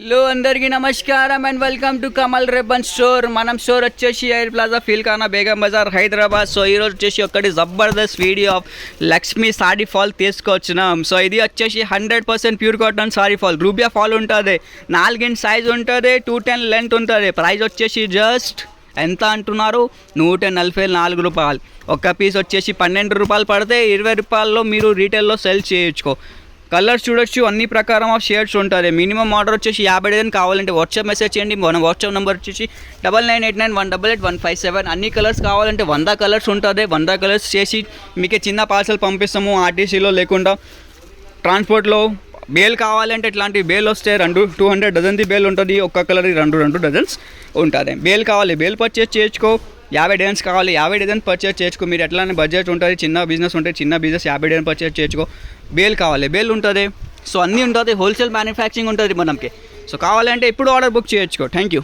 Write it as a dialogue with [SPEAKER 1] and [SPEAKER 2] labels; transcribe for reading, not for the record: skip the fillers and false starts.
[SPEAKER 1] Hello అందరికీ నమస్కారం and welcome to Kamal ribbon store. మనం స్టోర్ వచ్చేసి air plaza Philkhana Begum Bazaar Hyderabad. So ఈరోజు వచ్చేసి ఒకటి జబర్దస్త్ video of Lakshmi sari fall తీసుకొచ్చినాం. సో ఇది వచ్చేసి 100% ప్యూర్ కాటన్ సారీ ఫాల్. రూబియా ఫాల్ ఉంటుంది, 4 ఇంచ్ సైజ్ ఉంటుంది, 210 లెంత్ ఉంటుంది. ప్రైస్ వచ్చేసి జస్ట్ ఎంత అంటున్నారు, 144 రూపాయలు. ఒక పీస్ వచ్చేసి 12 రూపాయలు పడితే 20 రూపాయల్లో మీరు రీటైల్లో సెల్ చేయొచ్చుకో. కలర్స్ చూడొచ్చు, అన్ని ప్రకారం ఆఫ్ షేడ్స్ ఉంటుంది. మినిమం ఆర్డర్ వచ్చేసి 50 డజన్ కావాలంటే వాట్సాప్ మెసేజ్ చేయండి. మన వాట్సాప్ నెంబర్ వచ్చేసి 9989188157. అన్ని కలర్స్ కావాలంటే 100 కలర్స్ ఉంటుంది. 100 కలర్స్ చేసి మీకే చిన్న పార్సల్ పంపిస్తాము, ఆర్టీసీలో లేకుండా ట్రాన్స్పోర్ట్లో. బేల్ కావాలంటే ఇట్లాంటి బేల్ వస్తే 200 డజన్ది బేల్ ఉంటుంది. ఒక్క కలర్ 2 డజన్స్ ఉంటుంది. బేల్ కావాలి, బేల్ పర్చేస్ చేసుకో. 50 డజన్స్ కావాలి, 50 డజన్స్ పర్చేస్ చేసుకో. మీరు ఎట్లానే బడ్జెట్ ఉంటుంది, చిన్న బిజినెస్ ఉంటుంది, చిన్న బిజినెస్ 50 డజన్ పర్చేస్ చేసుకో. బేల్ కావాలి, బేల్ ఉంటుంది. సో అన్నీ ఉంటుంది, హోల్సేల్ మ్యానుఫ్యాక్చరింగ్ ఉంటుంది మనకి. సో కావాలంటే ఇప్పుడు ఆర్డర్ బుక్ చేయొచ్చుకో. Thank you.